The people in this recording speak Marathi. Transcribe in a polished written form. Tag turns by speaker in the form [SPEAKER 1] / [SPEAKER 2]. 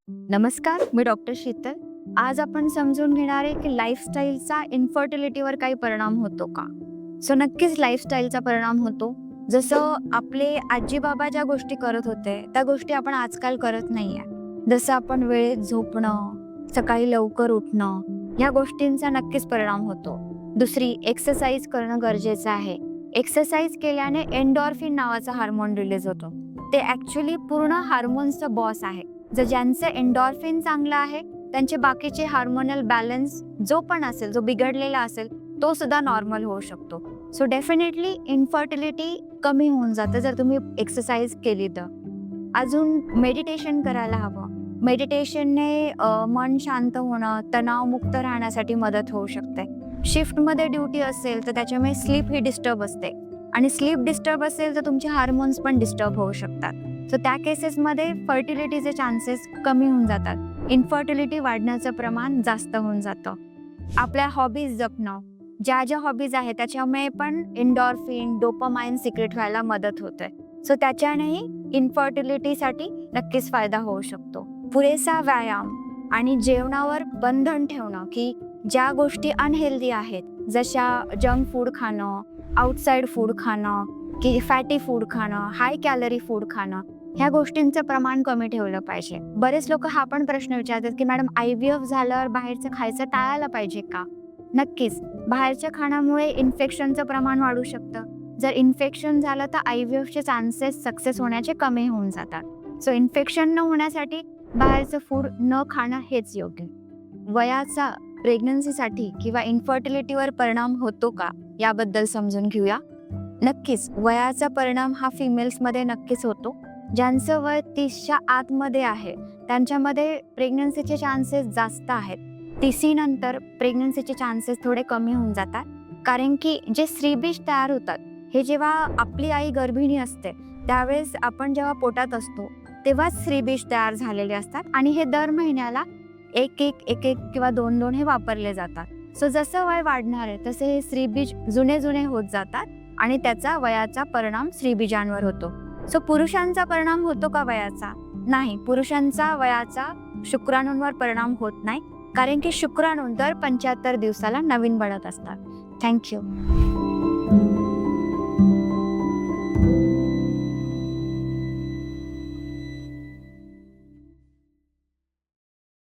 [SPEAKER 1] नमस्कार, मी डॉक्टर शीतल. आज आपण समजून घेणार आहे की लाईफस्टाईलचा इन्फर्टिलिटीवर काही परिणाम होतो का? नक्कीच लाईफस्टाईलचा परिणाम होतो. जसं आपले आजी-बाबा ज्या गोष्टी करत होते, त्या गोष्टी आपण आजकाल करत नाहीये. जसं आपण वेळेत झोपणं, सकाळी लवकर उठणं, ह्या गोष्टींचा नक्कीच परिणाम होतो. दुसरी, एक्सरसाइज करणं गरजेचं आहे. एक्सरसाइज केल्याने एंडॉर्फिन नावाचा हार्मोन रिलीज होतो. ते ॲक्च्युअली पूर्ण हार्मोन्सचं बॉस आहे. ज्यांचं एंडॉर्फिन चांगलं आहे, त्यांचे बाकीचे हार्मोनल बॅलन्स जो पण असेल, जो बिघडलेला असेल, तो सुद्धा नॉर्मल होऊ शकतो. डेफिनेटली इन्फर्टिलिटी कमी होऊन जातं जर तुम्ही एक्सरसाइज केली तर. अजून मेडिटेशन करायला हवं. मेडिटेशनने मन शांत होणं, तणावमुक्त राहण्यासाठी मदत होऊ शकते. शिफ्टमध्ये ड्युटी असेल तर त्याच्यामुळे स्लीप ही डिस्टर्ब असते आणि स्लीप डिस्टर्ब असेल तर तुमचे हार्मोन्स पण डिस्टर्ब होऊ शकतात. त्या केसेसमध्ये फर्टिलिटीचे चान्सेस कमी होऊन जातात. इन्फर्टिलिटी वाढण्याचं प्रमाण जास्त होऊन जातं. आपल्या हॉबीज जपणं, ज्या ज्या हॉबीज आहेत त्याच्यामुळे पण एंडॉर्फिन, डोपामाइन सिक्रेट व्हायला मदत होते. त्याच्यानेही इन्फर्टिलिटीसाठी नक्कीच फायदा होऊ शकतो. पुरेसा व्यायाम आणि जेवणावर बंधन ठेवणं, की ज्या गोष्टी अनहेल्दी आहेत, जशा जंक फूड खाणं, आउटसाइड फूड खाणं, की फॅटी फूड खाणं, हाय कॅलरी फूड खाणं, ह्या गोष्टींचं प्रमाण कमी ठेवलं पाहिजे. बरेच लोक हा पण प्रश्न विचारतात की मॅडम, IVF झाल्यावर बाहेरचं खायचं टाळायला पाहिजे का? नक्कीच. बाहेरच्या खाण्यामुळे इन्फेक्शनचं प्रमाण वाढू शकतं. जर इन्फेक्शन झालं तर IVFचे चान्सेस सक्सेस होण्याचे कमी होऊन जातात. इन्फेक्शन न होण्यासाठी बाहेरचं फूड न खाणं हेच योग्य. वयाचा प्रेग्नन्सीसाठी किंवा इन्फर्टिलिटीवर परिणाम होतो का, याबद्दल समजून घेऊया. नक्कीच वयाचा परिणाम हा फिमेल्समध्ये नक्कीच होतो. ज्यांचं वय 30च्या आतमध्ये आहे त्यांच्यामध्ये प्रेग्नन्सीचे चान्सेस जास्त आहेत. 30 नंतर प्रेग्नन्सीचे चान्सेस थोडे कमी होऊन जातात, कारण की जे स्त्रीबीज तयार होतात हे जेव्हा आपली आई गर्भिणी असते त्यावेळेस आपण जेव्हा पोटात असतो तेव्हाच स्त्रीबीज तयार झालेले असतात आणि हे दर महिन्याला एक किंवा दोन हे वापरले जातात. जसं वय वाढणार आहे तसे हे स्त्रीबीज जुने होत जातात आणि त्याचा वयाचा परिणाम स्त्रीबीजांवर होतो. पुरुषांचा परिणाम होतो का वयाचा? नाही, पुरुषांचा वयाचा शुक्राणूंवर परिणाम होत नाही, कारण की शुक्राणू दर 75 दिवसाला नवीन बनत असतात. थँक्यू.